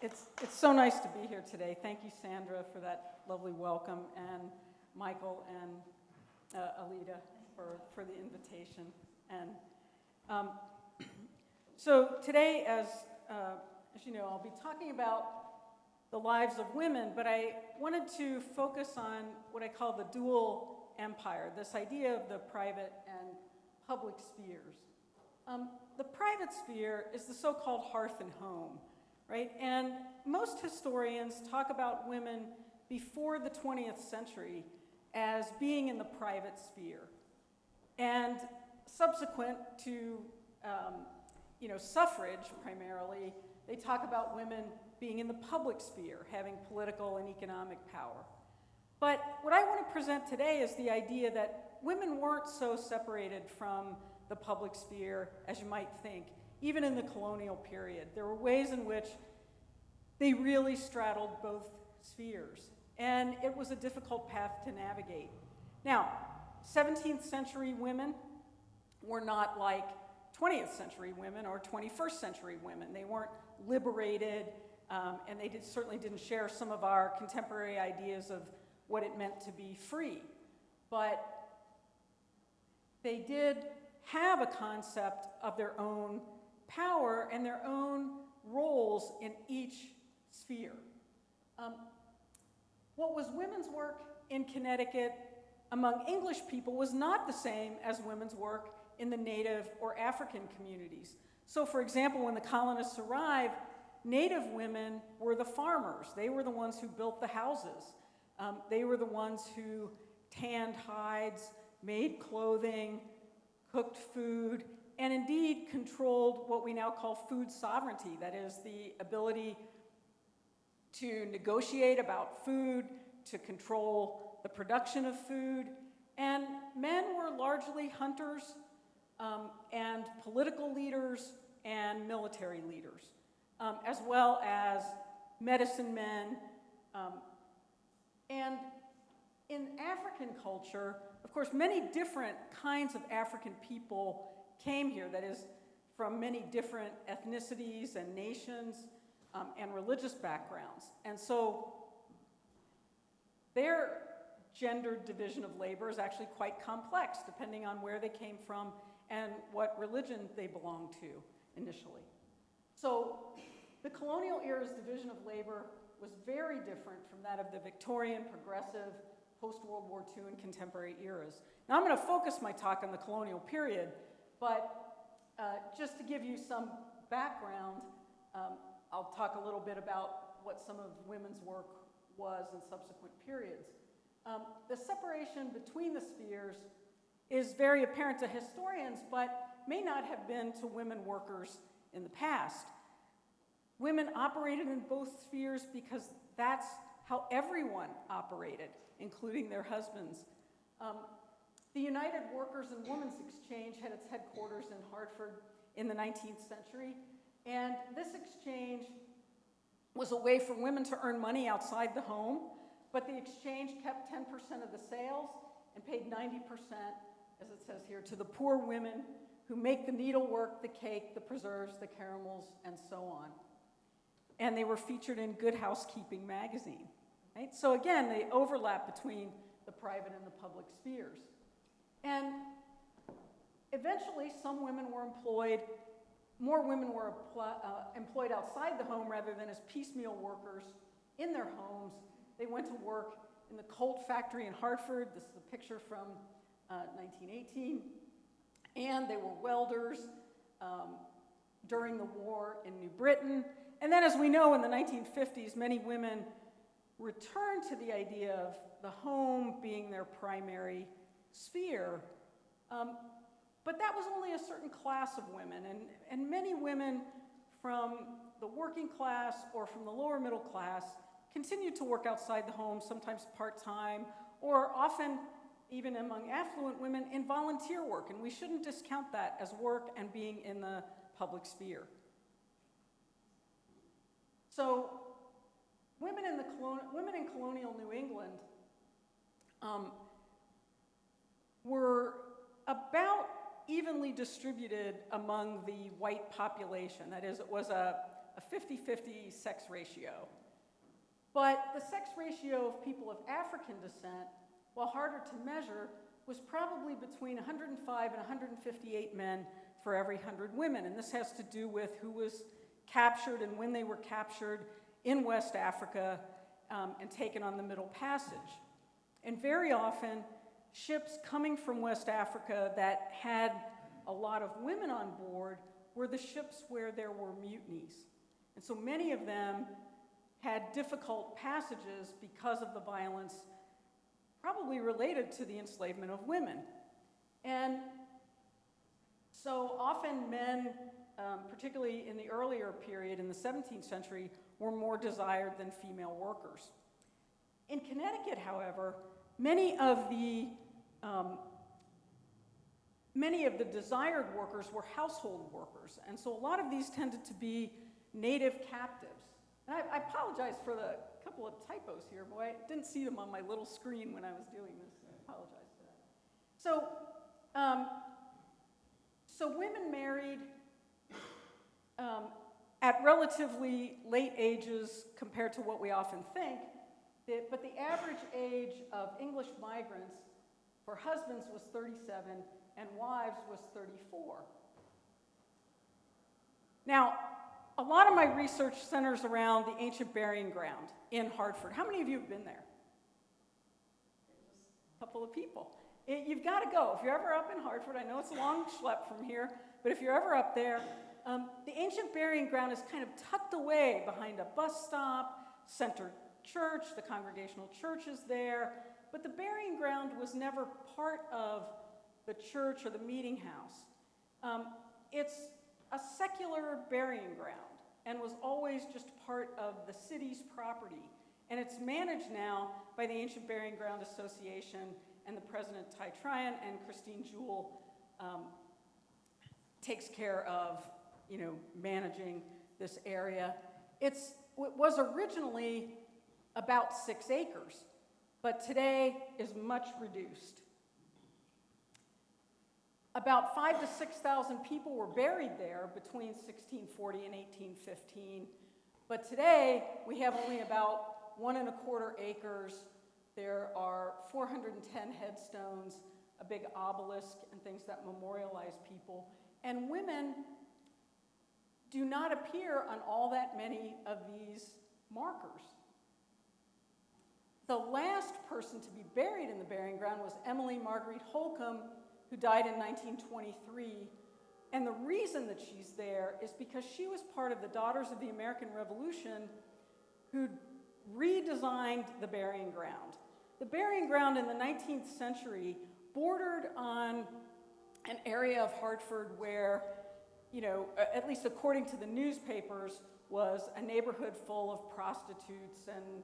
It's so nice to be here today. Thank you, Sandra, for that lovely welcome, and Michael and Alita for the invitation. And so today, as you know, I'll be talking about the lives of women, but I wanted to focus on what I call the dual empire, this idea of the private and public spheres. The private sphere is the so-called hearth and home, right? And most historians talk about women before the 20th century as being in the private sphere. And subsequent to suffrage primarily, they talk about women being in the public sphere, having political and economic power. But what I want to present today is the idea that women weren't so separated from the public sphere as you might think, even in the colonial period. There were ways in which they really straddled both spheres, and it was a difficult path to navigate. Now, 17th century women were not like 20th century women or 21st century women. They weren't liberated, and they certainly didn't share some of our contemporary ideas of what it meant to be free. But they did have a concept of their own power and their own roles in each sphere. What was women's work in Connecticut among English people was not the same as women's work in the Native or African communities. So, for example, when the colonists arrived, Native women were the farmers. They were the ones who built the houses. They were the ones who tanned hides, made clothing, cooked food, and indeed controlled what we now call food sovereignty. That is the ability to negotiate about food, to control the production of food. And men were largely hunters and political leaders and military leaders, as well as medicine men. And in African culture, of course, many different kinds of African people came here, that is, from many different ethnicities and nations and religious backgrounds. And so their gendered division of labor is actually quite complex, depending on where they came from and what religion they belonged to initially. So the colonial era's division of labor was very different from that of the Victorian, progressive, post-World War II, and contemporary eras. Now, I'm going to focus my talk on the colonial period, but just to give you some background, I'll talk a little bit about what some of women's work was in subsequent periods. The separation between the spheres is very apparent to historians, but may not have been to women workers in the past. Women operated in both spheres because that's how everyone operated, including their husbands. The United Workers and Women's Exchange had its headquarters in Hartford in the 19th century, and this exchange was a way for women to earn money outside the home, but the exchange kept 10% of the sales and paid 90%, as it says here, to the poor women who make the needlework, the cake, the preserves, the caramels, and so on. And they were featured in Good Housekeeping magazine. Right? So again, they overlap between the private and the public spheres. And eventually, some women were employed, more women were employed outside the home rather than as piecemeal workers in their homes. They went to work in the Colt factory in Hartford. This is a picture from 1918. And they were welders during the war in New Britain. And then, as we know, in the 1950s, many women returned to the idea of the home being their primary sphere. But that was only a certain class of women, and many women from the working class or from the lower middle class continued to work outside the home, sometimes part-time, or often, even among affluent women, in volunteer work, and we shouldn't discount that as work and being in the public sphere. So women in colonial New England were about evenly distributed among the white population. That is, it was a 50-50 sex ratio. But the sex ratio of people of African descent, while harder to measure, was probably between 105 and 158 men for every 100 women. And this has to do with who was captured and when they were captured in West Africa and taken on the Middle Passage. And very often, ships coming from West Africa that had a lot of women on board were the ships where there were mutinies. And so many of them had difficult passages because of the violence, probably related to the enslavement of women. And so often men, particularly in the earlier period in the 17th century, were more desired than female workers. In Connecticut, however, many of the desired workers were household workers, and so a lot of these tended to be native captives. And I apologize for the couple of typos here, boy. I didn't see them on my little screen when I was doing this. I apologize for that. So women married at relatively late ages compared to what we often think, but the average age of English migrants for husbands was 37 and wives was 34. Now, a lot of my research centers around the ancient burying ground in Hartford. How many of you have been there? Just a couple of people. You've got to go. If you're ever up in Hartford, I know it's a long schlep from here, but if you're ever up there, the ancient burying ground is kind of tucked away behind a bus stop, Center Church, the Congregational Church is there, but the burying ground was never part of the church or the meeting house. It's a secular burying ground and was always just part of the city's property. And it's managed now by the Ancient Burying Ground Association and the president, Ty Tryon, and Christine Jewell takes care of, managing this area. It was originally about 6 acres, but today is much reduced. About 5,000 to 6,000 people were buried there between 1640 and 1815, but today we have only about 1¼ acres. There are 410 headstones, a big obelisk, and things that memorialize people. And women do not appear on all that many of these markers. The last person to be buried in the burying ground was Emily Marguerite Holcomb, who died in 1923. And the reason that she's there is because she was part of the Daughters of the American Revolution who redesigned the burying ground. The burying ground in the 19th century bordered on an area of Hartford where, at least according to the newspapers, was a neighborhood full of prostitutes and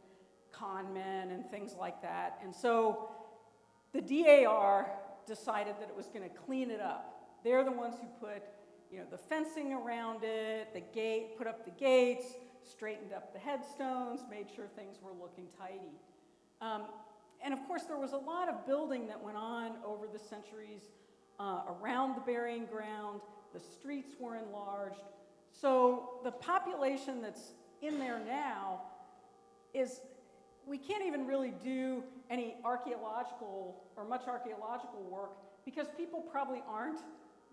con men and things like that. And so the DAR decided that it was going to clean it up. They're the ones who put, the fencing around it, the gate, put up the gates, straightened up the headstones, made sure things were looking tidy. And of course, there was a lot of building that went on over the centuries around the burying ground. The streets were enlarged. So the population that's in there now is, we can't even really do any archaeological or much archaeological work because people probably aren't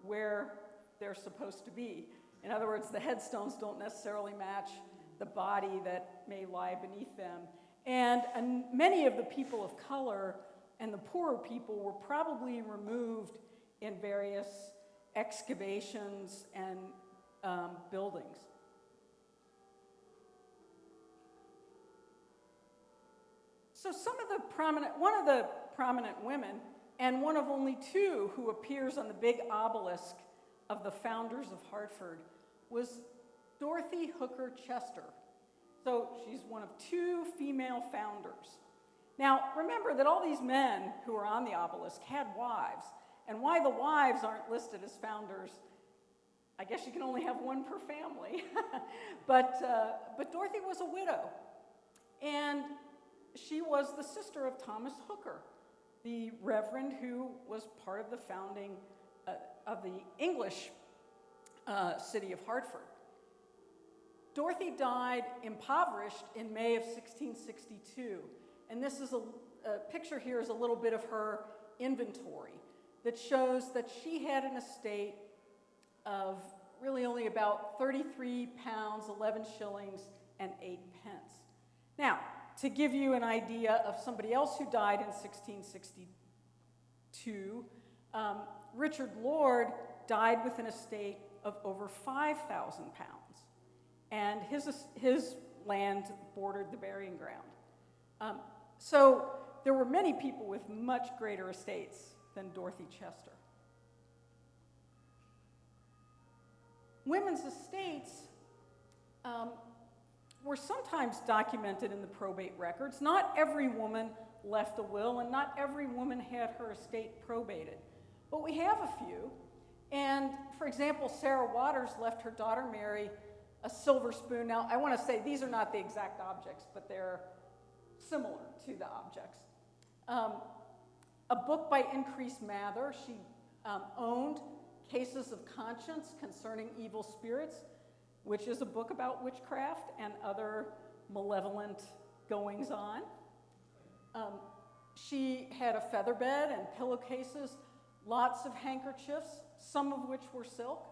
where they're supposed to be. In other words, the headstones don't necessarily match the body that may lie beneath them. And many of the people of color and the poorer people were probably removed in various excavations and buildings. So one of the prominent women, and one of only 2 who appears on the big obelisk of the founders of Hartford, was Dorothy Hooker Chester. So she's one of 2 female founders. Now, remember that all these men who are on the obelisk had wives, and why the wives aren't listed as founders, I guess you can only have one per family. But Dorothy was a widow, and she was the sister of Thomas Hooker, the reverend who was part of the founding of the English city of Hartford. Dorothy died impoverished in May of 1662. And this is a picture here is a little bit of her inventory that shows that she had an estate of really only about 33 pounds, 11 shillings, and 8 pence. Now, to give you an idea of somebody else who died in 1662, Richard Lord died with an estate of over 5,000 pounds, and his land bordered the burying ground. So there were many people with much greater estates than Dorothy Chester. Women's estates were sometimes documented in the probate records. Not every woman left a will, and not every woman had her estate probated. But we have a few. And for example, Sarah Waters left her daughter Mary a silver spoon. Now, I want to say these are not the exact objects, but they're similar to the objects. A book by Increase Mather. She owned Cases of Conscience Concerning Evil Spirits, which is a book about witchcraft and other malevolent goings-on. She had a feather bed and pillowcases, lots of handkerchiefs, some of which were silk,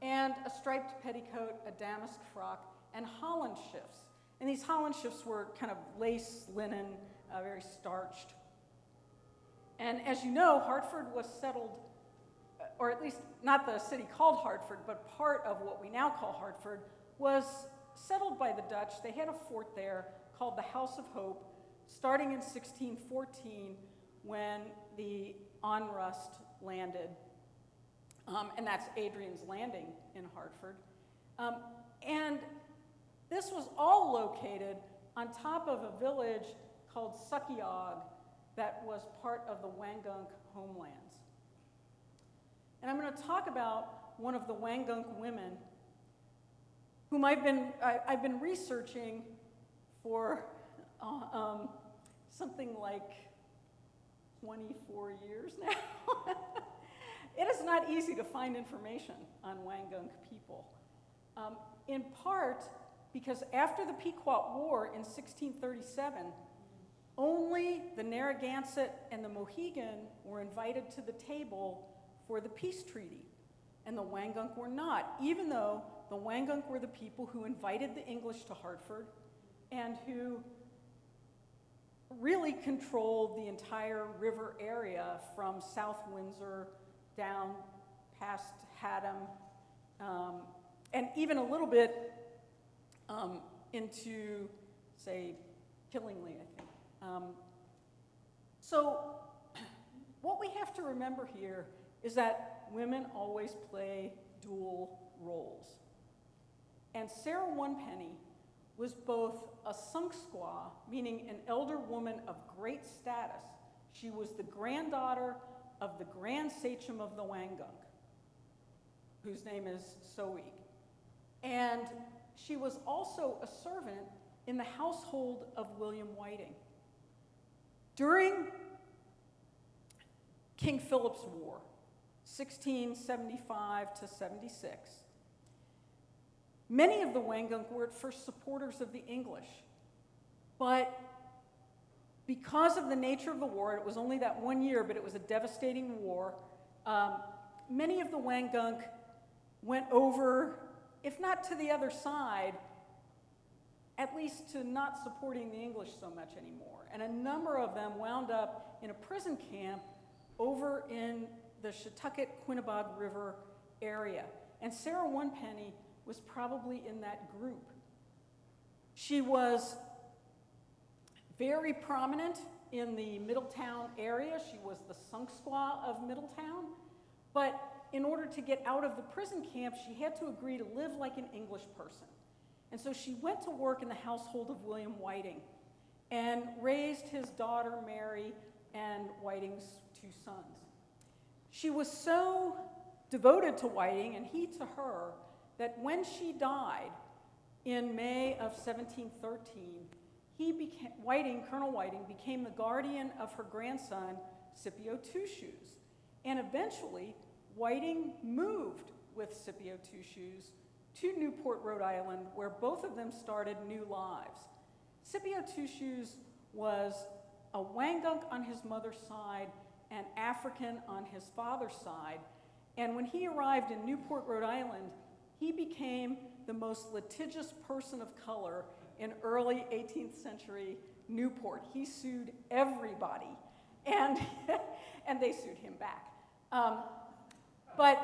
and a striped petticoat, a damask frock, and Holland shifts. And these Holland shifts were kind of lace, linen, very starched. And as you know, Hartford was settled, or at least not the city called Hartford, but part of what we now call Hartford, was settled by the Dutch. They had a fort there called the House of Hope, starting in 1614 when the Onrust landed. And that's Adrian's Landing in Hartford. And this was all located on top of a village called Suckiog that was part of the Wangunk homelands. And I'm going to talk about one of the Wangunk women whom I've been researching for something like 24 years now. It is not easy to find information on Wangunk people, in part because after the Pequot War in 1637, only the Narragansett and the Mohegan were invited to the table for the peace treaty, and the Wangunk were not, even though the Wangunk were the people who invited the English to Hartford and who really controlled the entire river area from South Windsor down past Haddam, and even a little bit into, say, Killingly, I think. So what we have to remember here is that women always play dual roles. And Sarah Onepenny was both a sunk squaw, meaning an elder woman of great status. She was the granddaughter of the Grand Sachem of the Wangunk, whose name is Soeg. And she was also a servant in the household of William Whiting. During King Philip's War, 1675 to 76, many of the Wangunk were at first supporters of the English, but because of the nature of the war, it was only that 1 year, but it was a devastating war, many of the Wangunk went over, if not to the other side, at least to not supporting the English so much anymore. And a number of them wound up in a prison camp over in the Shetucket-Quinebaug River area. And Sarah Onepenny was probably in that group. She was very prominent in the Middletown area. She was the sunk squaw of Middletown. But in order to get out of the prison camp, she had to agree to live like an English person. And so she went to work in the household of William Whiting and raised his daughter Mary and Whiting's 2 sons. She was so devoted to Whiting and he to her that when she died in May of 1713, Colonel Whiting became the guardian of her grandson, Scipio Two Shoes. And eventually, Whiting moved with Scipio Two Shoes to Newport, Rhode Island, where both of them started new lives. Scipio Two Shoes was a Wangunk on his mother's side and African on his father's side. And when he arrived in Newport, Rhode Island, he became the most litigious person of color in early 18th century Newport. He sued everybody, and, and they sued him back. But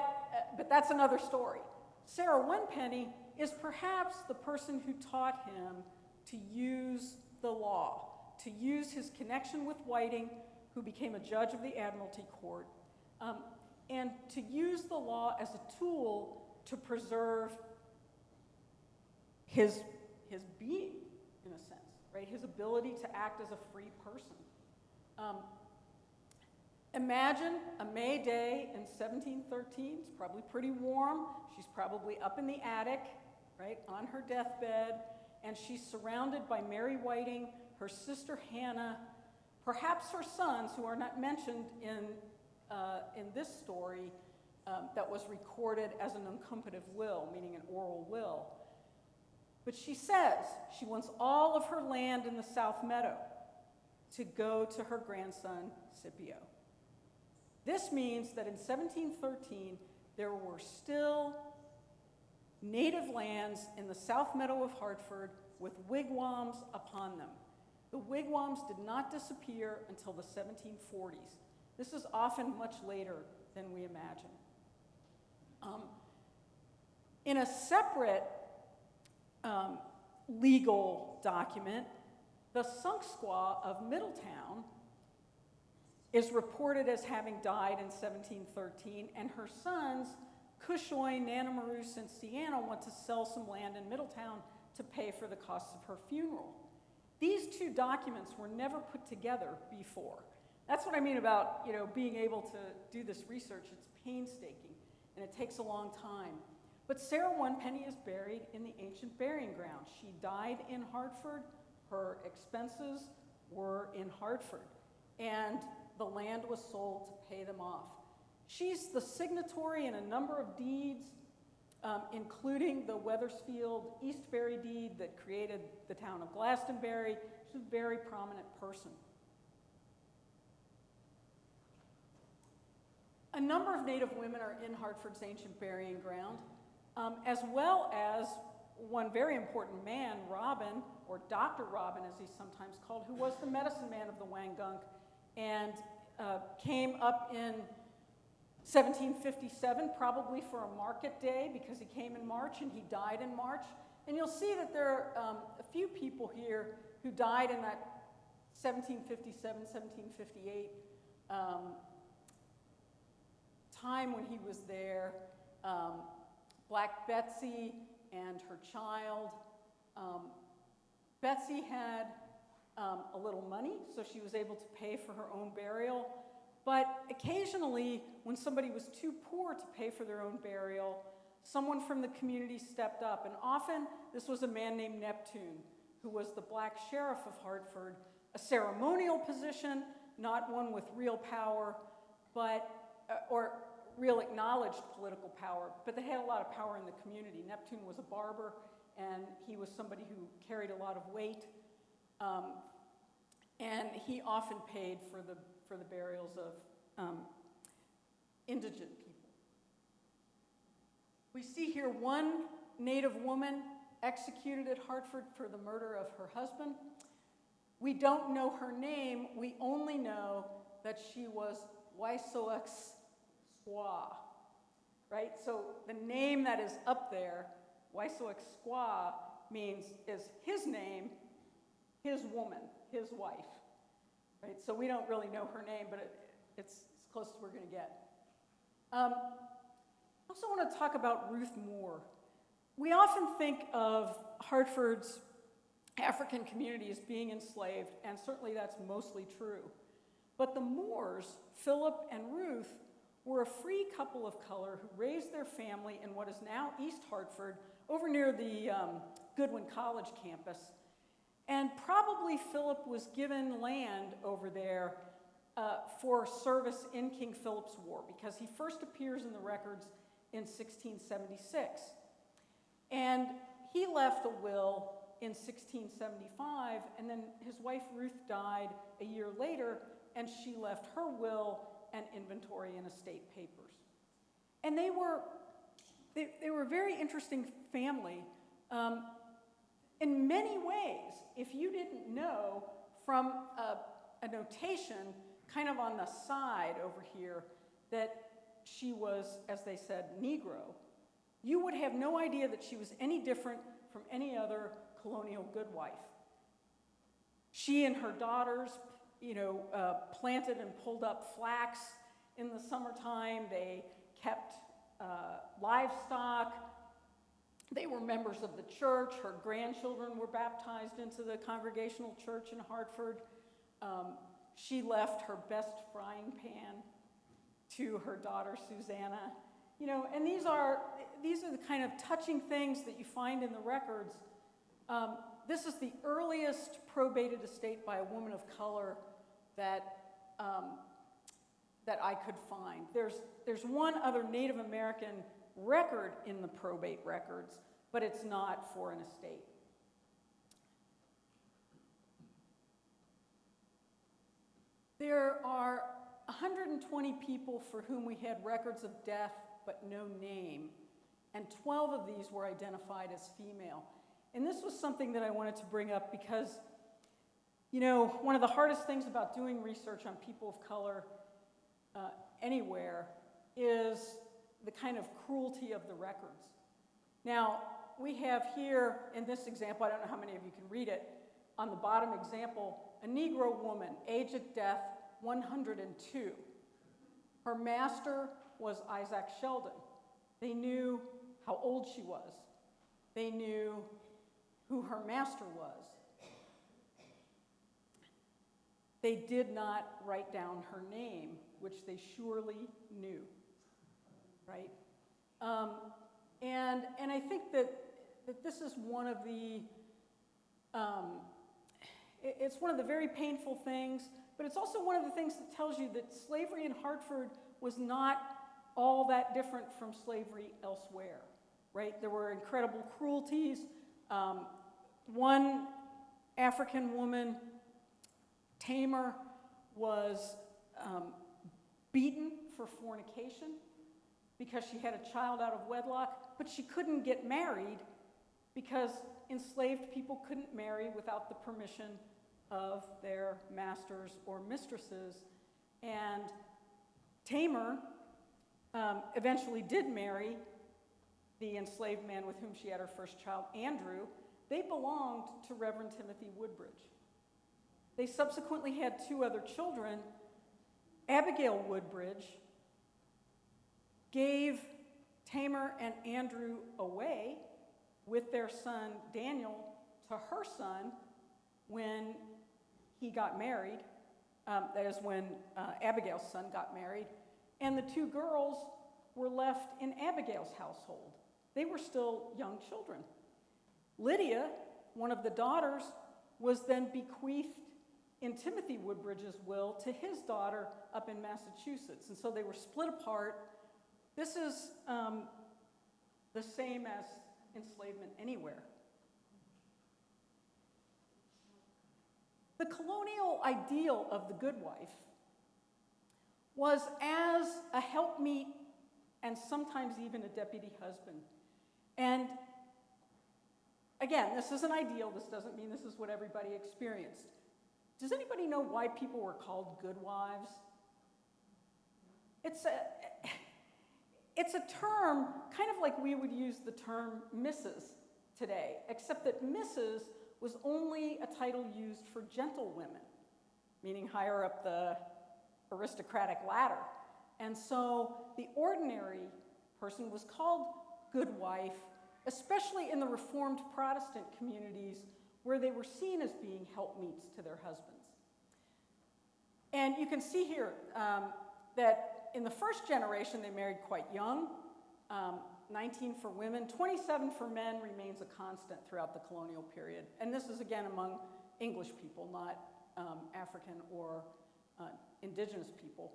that's another story. Sarah Onepenny is perhaps the person who taught him to use the law, to use his connection with Whiting, who became a judge of the Admiralty Court, and to use the law as a tool to preserve his being, in a sense, right? His ability to act as a free person. Imagine a May day in 1713. It's probably pretty warm. She's probably up in the attic, right, on her deathbed, and she's surrounded by Mary Whiting, her sister Hannah, perhaps her sons, who are not mentioned in this story, that was recorded as an uncumpative will, meaning an oral will. But she says she wants all of her land in the South Meadow to go to her grandson, Scipio. This means that in 1713, there were still native lands in the South Meadow of Hartford with wigwams upon them. The wigwams did not disappear until the 1740s. This is often much later than we imagine. In a separate legal document, the Sunk Squaw of Middletown is reported as having died in 1713, and her sons, Cushoy, Nanamarus, and Sienna, want to sell some land in Middletown to pay for the costs of her funeral. These two documents were never put together before. That's what I mean about, being able to do this research. It's painstaking, and it takes a long time. But Sarah Onepenny is buried in the ancient burying ground. She died in Hartford. Her expenses were in Hartford, and the land was sold to pay them off. She's the signatory in a number of deeds, including the Wethersfield Eastbury deed that created the town of Glastonbury. She's a very prominent person. A number of Native women are in Hartford's ancient burying ground, as well as one very important man, Robin, or Dr. Robin as he's sometimes called, who was the medicine man of the Wangunk and came up in 1757, probably for a market day, because he came in March and he died in March. And you'll see that there are a few people here who died in that 1757, 1758 time when he was there. Black Betsy and her child. Betsy had a little money, so she was able to pay for her own burial. But occasionally, when somebody was too poor to pay for their own burial, someone from the community stepped up. And often, this was a man named Neptune, who was the black sheriff of Hartford, a ceremonial position, not one with real power, but, or real acknowledged political power, but they had a lot of power in the community. Neptune was a barber, and he was somebody who carried a lot of weight, and he often paid for the burials of indigent people. We see here one Native woman executed at Hartford for the murder of her husband. We don't know her name. We only know that she was Waisoex Squaw, right? So the name that is up there, Waisoex Squaw, is his name, his woman, his wife, right? So we don't really know her name, but it's as close as we're going to get. I also want to talk about Ruth Moore. We often think of Hartford's African community as being enslaved, and certainly that's mostly true. But the Moores, Philip and Ruth, were a free couple of color who raised their family in what is now East Hartford, over near the Goodwin College campus. And probably Philip was given land over there for service in King Philip's War, because he first appears in the records in 1676. And he left a will in 1675, and then his wife Ruth died a year later, and she left her will and inventory and estate papers. And they were a very interesting family. In many ways, if you didn't know from a notation kind of on the side over here that she was, as they said, Negro, you would have no idea that she was any different from any other colonial goodwife. She and her daughters, planted and pulled up flax in the summertime. They kept livestock. They were members of the church. Her grandchildren were baptized into the Congregational Church in Hartford. She left her best frying pan to her daughter Susanna. And these are the kind of touching things that you find in the records. This is the earliest probated estate by a woman of color that I could find. There's one other Native American record in the probate records, but it's not for an estate. There are 120 people for whom we had records of death but no name, and 12 of these were identified as female. And this was something that I wanted to bring up because, one of the hardest things about doing research on people of color anywhere is the kind of cruelty of the records. Now, we have here in this example, I don't know how many of you can read it, on the bottom example, a Negro woman, age at death 102. Her master was Isaac Sheldon. They knew how old she was. They knew who her master was. They did not write down her name, which they surely knew, right? And I think that this is one of the, it's one of the very painful things, but it's also one of the things that tells you that slavery in Hartford was not all that different from slavery elsewhere, right? There were incredible cruelties. One African woman, Tamer, was beaten for fornication because she had a child out of wedlock, but she couldn't get married because enslaved people couldn't marry without the permission of their masters or mistresses. And Tamer eventually did marry the enslaved man with whom she had her first child, Andrew. They belonged to Reverend Timothy Woodbridge. They subsequently had 2 other children. Abigail Woodbridge gave Tamer and Andrew away with their son Daniel to her son when he got married. That is when Abigail's son got married. And the 2 girls were left in Abigail's household. They were still young children. Lydia, one of the daughters, was then bequeathed in Timothy Woodbridge's will to his daughter up in Massachusetts. And so they were split apart. This is the same as enslavement anywhere. The colonial ideal of the goodwife was as a helpmeet and sometimes even a deputy husband. And again, this is an ideal. This doesn't mean this is what everybody experienced. Does anybody know why people were called goodwives? It's a term kind of like we would use the term Mrs. today, except that Mrs. was only a title used for gentlewomen, meaning higher up the aristocratic ladder. And so the ordinary person was called goodwife, especially in the Reformed Protestant communities where they were seen as being helpmeets to their husbands. And you can see here that in the first generation they married quite young, 19 for women, 27 for men remains a constant throughout the colonial period. And this is again among English people, not African or indigenous people.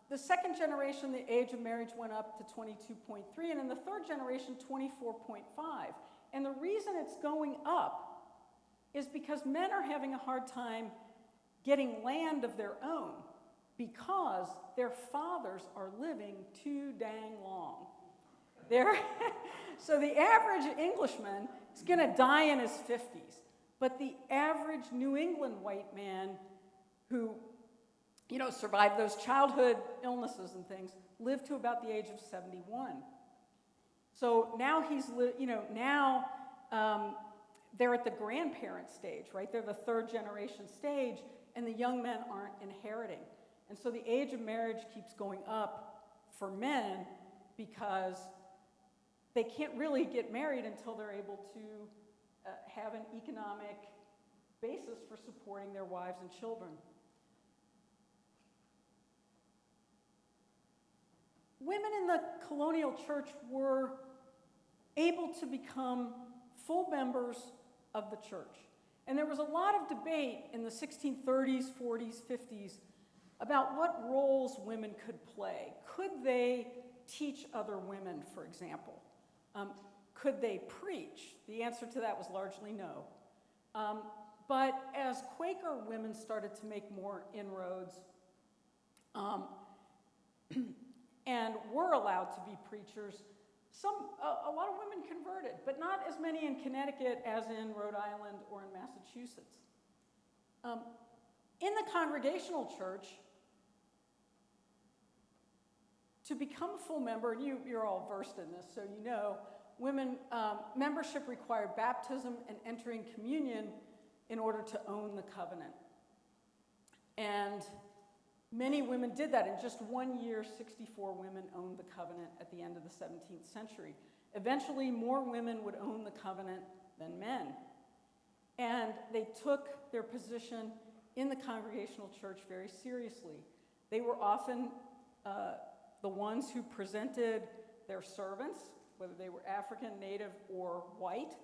The second generation, the age of marriage went up to 22.3, and in the third generation, 24.5. And the reason it's going up is because men are having a hard time getting land of their own because their fathers are living too dang long. So the average Englishman is going to die in his 50s, but the average New England white man who survived those childhood illnesses and things lived to about the age of 71. So now they're at the grandparent stage, right? They're the third generation stage, and the young men aren't inheriting. And so the age of marriage keeps going up for men because they can't really get married until they're able to have an economic basis for supporting their wives and children. Women in the colonial church were able to become full members of the church. And there was a lot of debate in the 1630s, 40s, 50s about what roles women could play. Could they teach other women, for example? Could they preach? The answer to that was largely no. But as Quaker women started to make more inroads and were allowed to be preachers, a lot of women converted, but not as many in Connecticut as in Rhode Island or in Massachusetts. In the Congregational church, to become a full member, and you're all versed in this, so you know, women membership required baptism and entering communion in order to own the covenant. And many women did that. In just 1 year, 64 women owned the covenant at the end of the 17th century. Eventually, more women would own the covenant than men. And they took their position in the Congregational church very seriously. They were often the ones who presented their servants, whether they were African, Native, or white,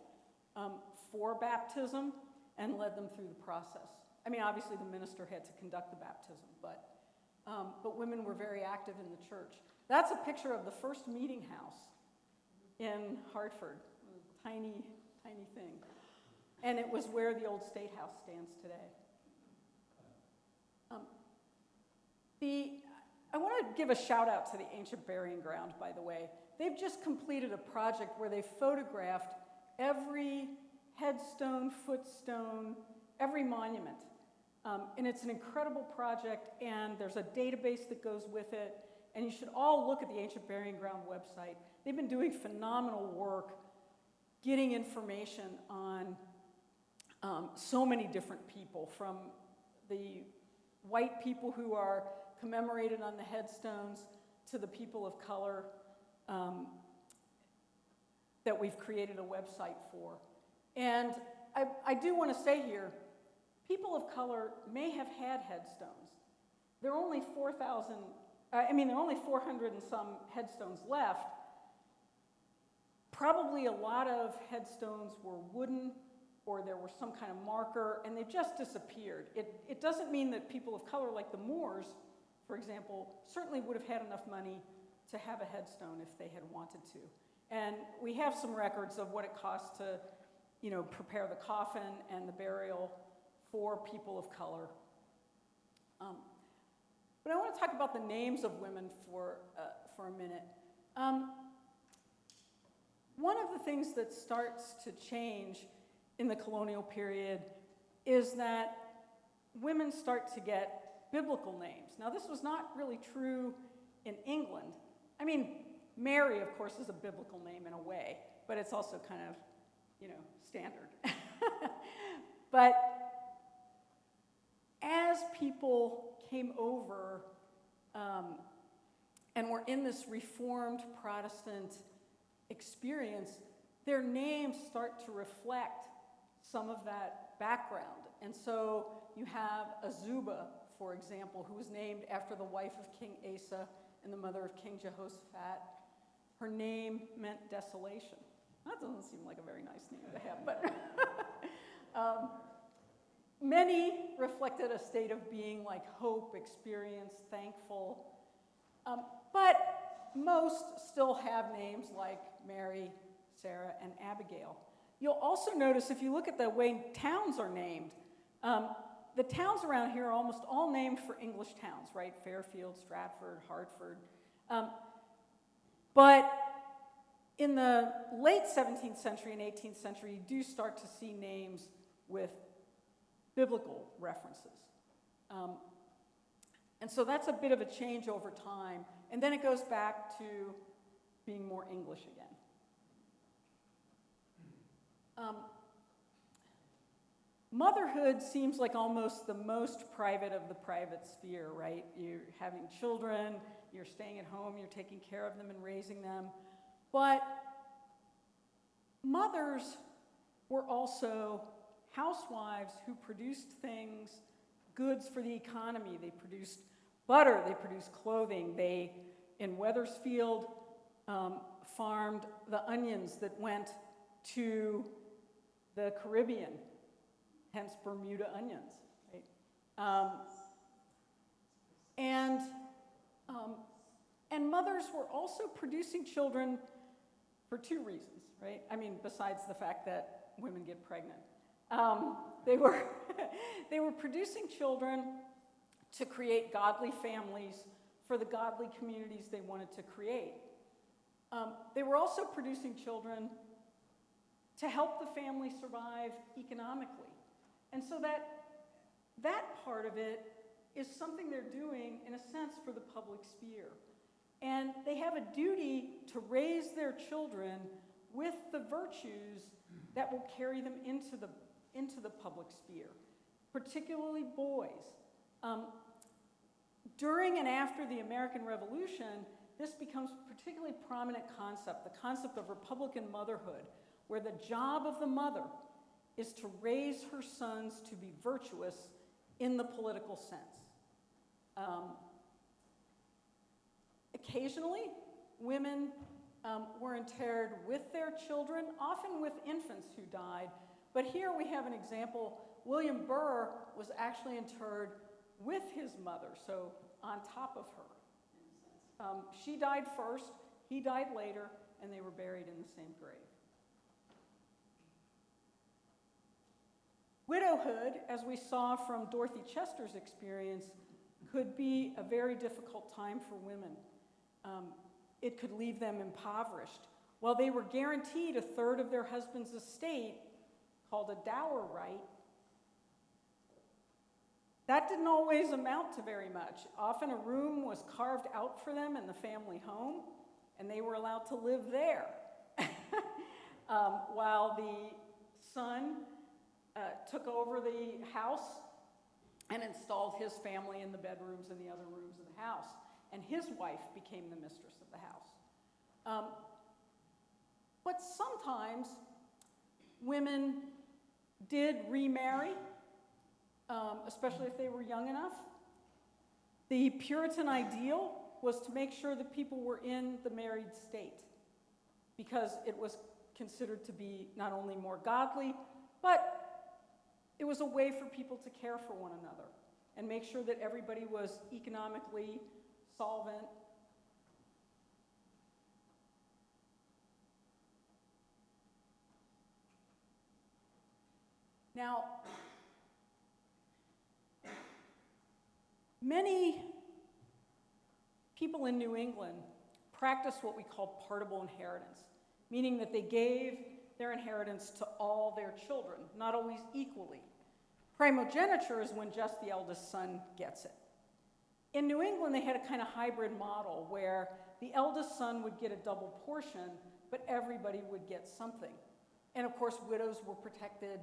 for baptism and led them through the process. I mean, obviously the minister had to conduct the baptism, but women were very active in the church. That's a picture of the first meeting house in Hartford, a tiny, tiny thing. And it was where the old State House stands today. I want to give a shout out to the Ancient Burying Ground, by the way. They've just completed a project where they photographed every headstone, footstone, every monument. And it's an incredible project, and there's a database that goes with it, and you should all look at the Ancient Burying Ground website. They've been doing phenomenal work getting information on so many different people, from the white people who are commemorated on the headstones to the people of color that we've created a website for. And I do want to say here, people of color may have had headstones. There are only 4,000, there are only 400 and some headstones left. Probably a lot of headstones were wooden, or there was some kind of marker, and they just disappeared. It doesn't mean that people of color, like the Moors, for example, certainly would have had enough money to have a headstone if they had wanted to. And we have some records of what it costs to, prepare the coffin and the burial for people of color. But I want to talk about the names of women for a minute. One of the things that starts to change in the colonial period is that women start to get biblical names. Now, this was not really true in England. I mean, Mary, of course, is a biblical name in a way, but it's also kind of, standard. But as people came over and were in this Reformed Protestant experience, their names start to reflect some of that background. And so you have Azuba, for example, who was named after the wife of King Asa and the mother of King Jehoshaphat. Her name meant desolation. That doesn't seem like a very nice name to have, but many reflected a state of being like hope, experience, thankful. But most still have names like Mary, Sarah, and Abigail. You'll also notice if you look at the way towns are named, the towns around here are almost all named for English towns, right? Fairfield, Stratford, Hartford. But in the late 17th century and 18th century, you do start to see names with biblical references. And so that's a bit of a change over time. And then it goes back to being more English again. Motherhood seems like almost the most private of the private sphere, right? You're having children, you're staying at home, you're taking care of them and raising them. But mothers were also housewives who produced things, goods for the economy. They produced butter, they produced clothing. They, in Wethersfield, farmed the onions that went to the Caribbean, hence Bermuda onions, right? And mothers were also producing children for two reasons, right? I mean, besides the fact that women get pregnant. They were producing children to create godly families for the godly communities they wanted to create. They were also producing children to help the family survive economically. And so that part of it is something they're doing, in a sense, for the public sphere. And they have a duty to raise their children with the virtues that will carry them into the public sphere, particularly boys. During and after the American Revolution, this becomes a particularly prominent concept, the concept of Republican motherhood, where the job of the mother is to raise her sons to be virtuous in the political sense. Occasionally, women were interred with their children, often with infants who died. But here we have an example. William Burr was actually interred with his mother, so on top of her. She died first, he died later, and they were buried in the same grave. Widowhood, as we saw from Dorothy Chester's experience, could be a very difficult time for women. It could leave them impoverished. While they were guaranteed a third of their husband's estate, called a dower right, that didn't always amount to very much. Often a room was carved out for them in the family home, and they were allowed to live there. While the son took over the house and installed his family in the bedrooms and the other rooms of the house, and his wife became the mistress of the house. But sometimes women did remarry, especially if they were young enough. The Puritan ideal was to make sure that people were in the married state, because it was considered to be not only more godly, but it was a way for people to care for one another and make sure that everybody was economically solvent. Now, many people in New England practiced what we call partible inheritance, meaning that they gave their inheritance to all their children, not always equally. Primogeniture is when just the eldest son gets it. In New England, they had a kind of hybrid model where the eldest son would get a double portion, but everybody would get something. And of course, widows were protected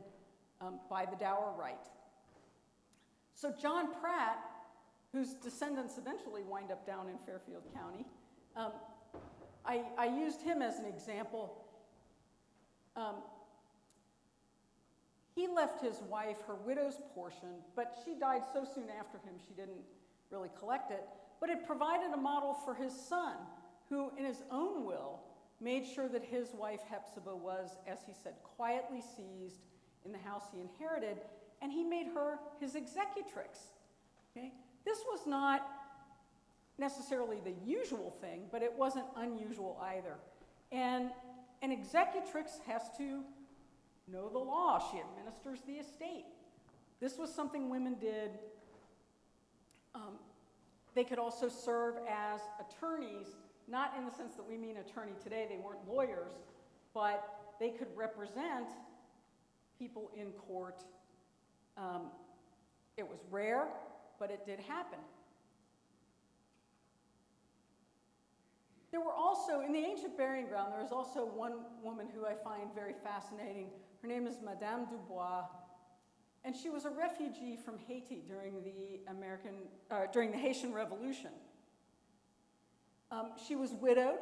by the dower right. So John Pratt, whose descendants eventually wind up down in Fairfield County, I used him as an example. He left his wife her widow's portion, but she died so soon after him she didn't really collect it. But it provided a model for his son, who in his own will made sure that his wife Hepzibah was, as he said, quietly seized in the house he inherited, and he made her his executrix. Okay? This was not necessarily the usual thing, but it wasn't unusual either. And an executrix has to know the law. She administers the estate. This was something women did. They could also serve as attorneys, not in the sense that we mean attorney today. They weren't lawyers, but they could represent people in court. It was rare, but it did happen. There were also, in the ancient burying ground, there was also one woman who I find very fascinating. Her name is Madame Dubois, and she was a refugee from Haiti during the Haitian Revolution. She was widowed,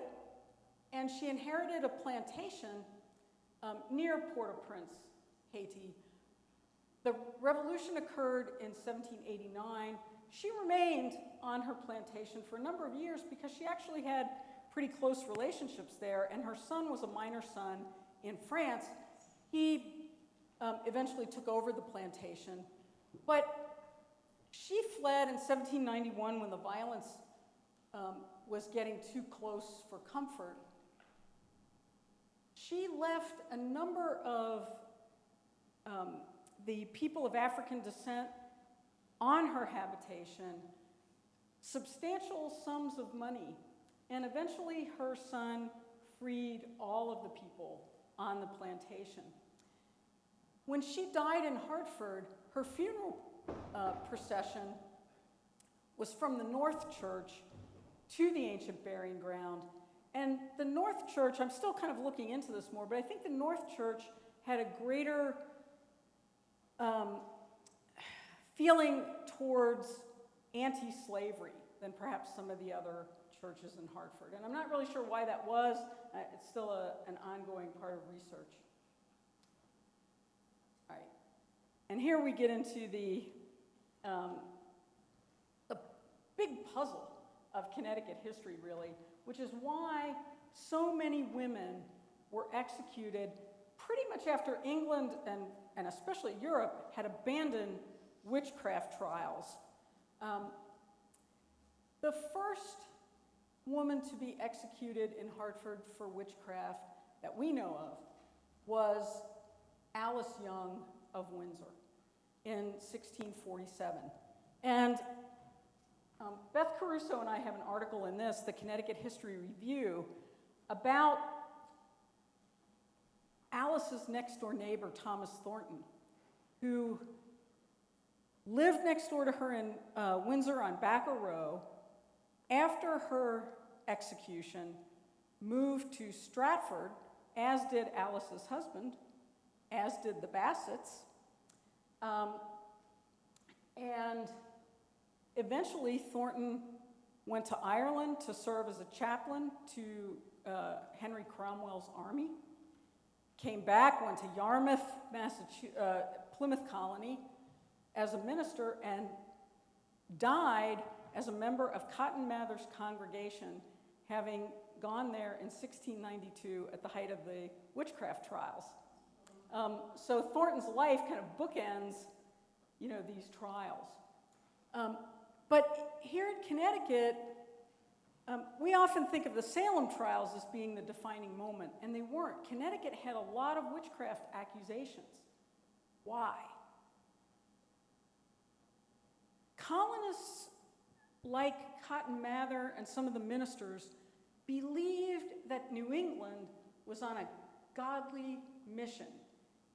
and she inherited a plantation near Port-au-Prince, Haiti. The revolution occurred in 1789. She remained on her plantation for a number of years because she actually had pretty close relationships there, and her son was a minor son in France. He eventually took over the plantation, but she fled in 1791 when the violence was getting too close for comfort. She left a number of the people of African descent on her habitation, substantial sums of money, and eventually her son freed all of the people on the plantation. When she died in Hartford, her funeral procession was from the North Church to the ancient burying ground. And the North Church, I'm still kind of looking into this more, but I think the North Church had a greater feeling towards anti-slavery than perhaps some of the other churches in Hartford. And I'm not really sure why that was. It's still an ongoing part of research. All right. And here we get into the big puzzle of Connecticut history, really, which is why so many women were executed pretty much after England and especially Europe had abandoned witchcraft trials. The first woman to be executed in Hartford for witchcraft that we know of was Alice Young of Windsor in 1647. And Beth Caruso and I have an article in this, the Connecticut History Review, about Alice's next-door neighbor, Thomas Thornton, who lived next door to her in Windsor on Backer Row. After her execution, moved to Stratford, as did Alice's husband, as did the Bassets, and eventually Thornton went to Ireland to serve as a chaplain to Henry Cromwell's army, came back, went to Yarmouth, Plymouth Colony as a minister, and died as a member of Cotton Mather's congregation, having gone there in 1692 at the height of the witchcraft trials. So Thornton's life kind of bookends, these trials. But here in Connecticut, we often think of the Salem trials as being the defining moment, and they weren't. Connecticut had a lot of witchcraft accusations. Why? Colonists like Cotton Mather and some of the ministers believed that New England was on a godly mission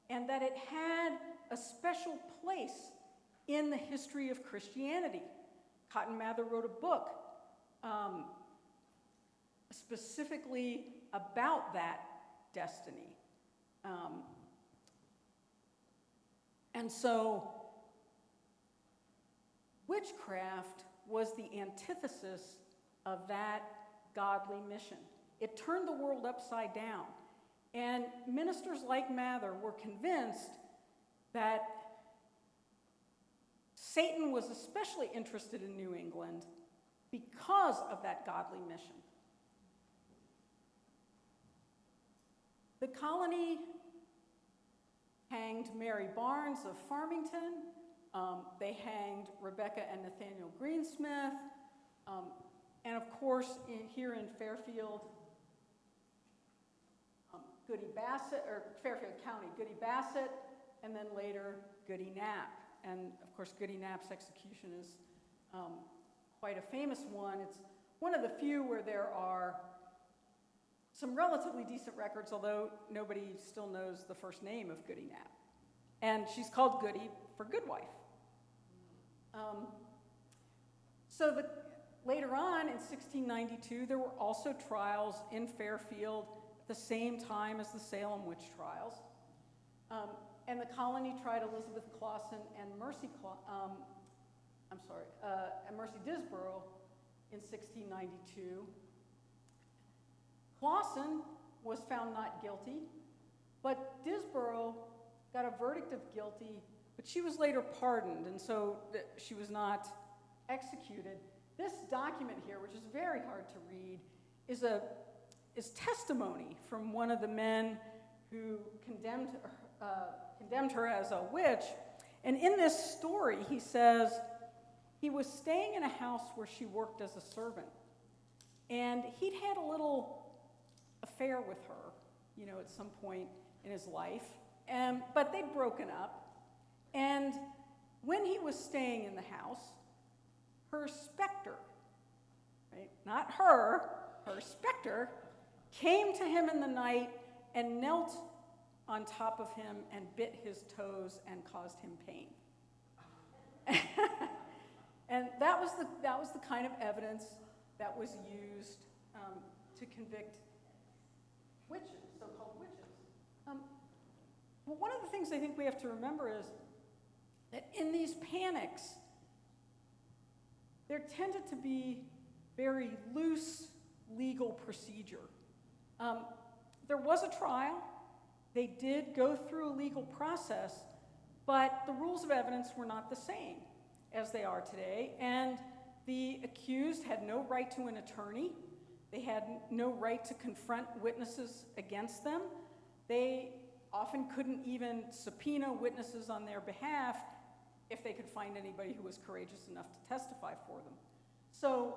and that it had a special place in the history of Christianity. Cotton Mather wrote a book specifically about that destiny. And so witchcraft was the antithesis of that godly mission. It turned the world upside down. And ministers like Mather were convinced that Satan was especially interested in New England because of that godly mission. The colony hanged Mary Barnes of Farmington. They hanged Rebecca and Nathaniel Greensmith. And of course, here in Fairfield, Fairfield County, Goody Bassett, and then later Goody Knapp. And of course, Goody Knapp's execution is quite a famous one. It's one of the few where there are some relatively decent records, although nobody still knows the first name of Goody Knapp. And she's called Goody for goodwife. Later on, in 1692, there were also trials in Fairfield at the same time as the Salem witch trials. And the colony tried Elizabeth Clawson and Mercy Disborough in 1692. Clawson was found not guilty, but Disborough got a verdict of guilty, but she was later pardoned, and so she was not executed. This document here, which is very hard to read, is testimony from one of the men who condemned her as a witch. And in this story, he says he was staying in a house where she worked as a servant, and he'd had a little affair with her, at some point in his life, but they'd broken up. And when he was staying in the house, her specter, right? Not her specter, came to him in the night and knelt on top of him and bit his toes and caused him pain. And that was the kind of evidence that was used to convict witches, so-called witches. But one of the things I think we have to remember is that in these panics, there tended to be very loose legal procedure. There was a trial. They did go through a legal process, but the rules of evidence were not the same as they are today, and the accused had no right to an attorney. They had no right to confront witnesses against them. They often couldn't even subpoena witnesses on their behalf if they could find anybody who was courageous enough to testify for them. So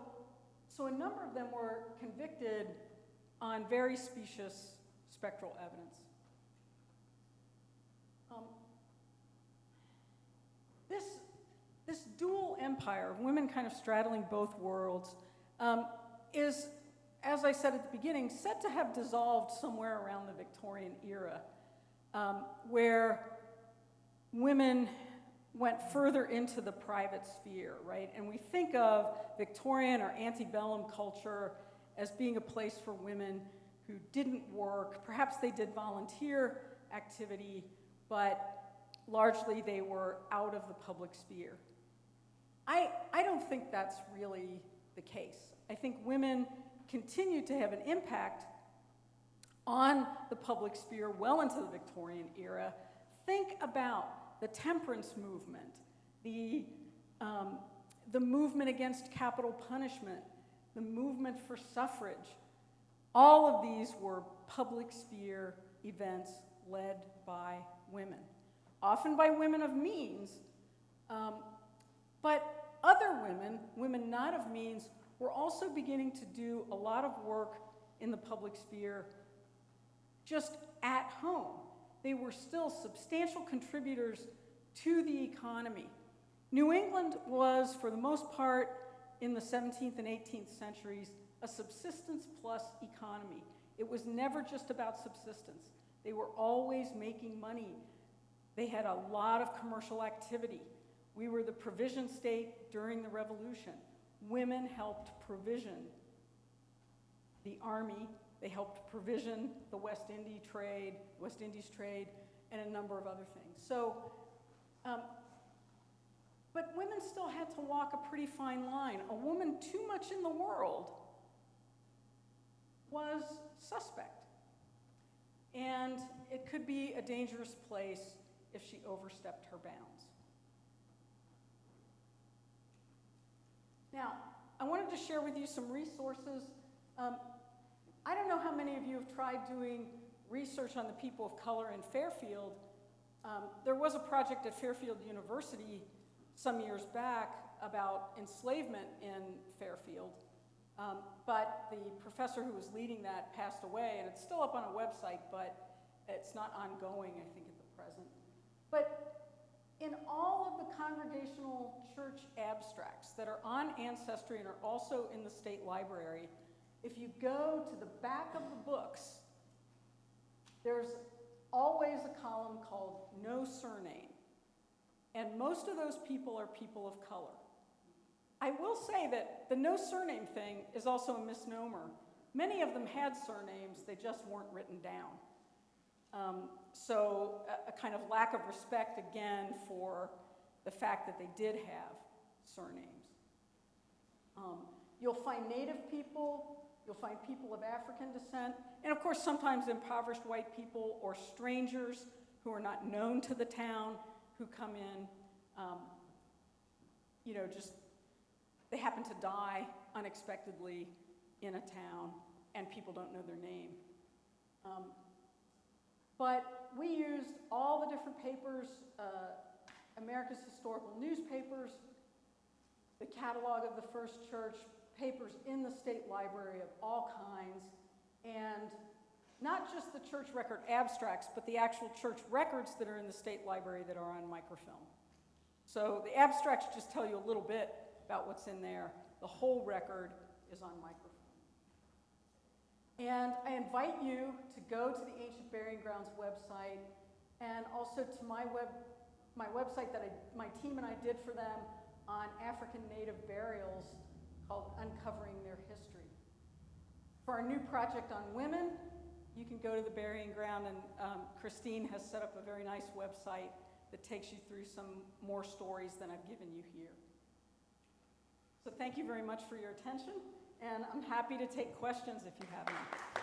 a number of them were convicted on very specious spectral evidence. This dual empire of women kind of straddling both worlds is, as I said at the beginning, said to have dissolved somewhere around the Victorian era, where women went further into the private sphere, right? And we think of Victorian or antebellum culture as being a place for women who didn't work. Perhaps they did volunteer activity, but largely they were out of the public sphere. I don't think that's really the case. I think women continued to have an impact on the public sphere well into the Victorian era. Think about the temperance movement, the movement against capital punishment, the movement for suffrage. All of these were public sphere events led by women, often by women of means, but other women not of means, were also beginning to do a lot of work in the public sphere just at home. They were still substantial contributors to the economy. New England was, for the most part, in the 17th and 18th centuries, a subsistence plus economy. It was never just about subsistence. They were always making money. They had a lot of commercial activity. We were the provision state during the Revolution. Women helped provision the army. They helped provision the West Indies trade, and a number of other things. So, but women still had to walk a pretty fine line. A woman too much in the world was suspect. And it could be a dangerous place if she overstepped her bounds. Now, I wanted to share with you some resources. I don't know how many of you have tried doing research on the people of color in Fairfield. There was a project at Fairfield University some years back about enslavement in Fairfield. But the professor who was leading that passed away, and it's still up on a website, but it's not ongoing, I think, at the present. But in all of the congregational church abstracts that are on Ancestry and are also in the state library, if you go to the back of the books, there's always a column called No Surname. And most of those people are people of color. I will say that the no surname thing is also a misnomer. Many of them had surnames, they just weren't written down. So a kind of lack of respect, again, for the fact that they did have surnames. You'll find Native people, you'll find people of African descent, and of course sometimes impoverished white people or strangers who are not known to the town who come in, just they happen to die unexpectedly in a town and people don't know their name. But we used all the different papers, America's historical newspapers, the catalog of the first church, papers in the state library of all kinds, and not just the church record abstracts, but the actual church records that are in the state library that are on microfilm. So the abstracts just tell you a little bit about what's in there. The whole record is on microfilm. And I invite you to go to the Ancient Burying Grounds website and also to my website that my team and I did for them on African Native burials called Uncovering Their History. For our new project on women, you can go to the burying ground, and Christine has set up a very nice website that takes you through some more stories than I've given you here. So thank you very much for your attention, and I'm happy to take questions if you have any.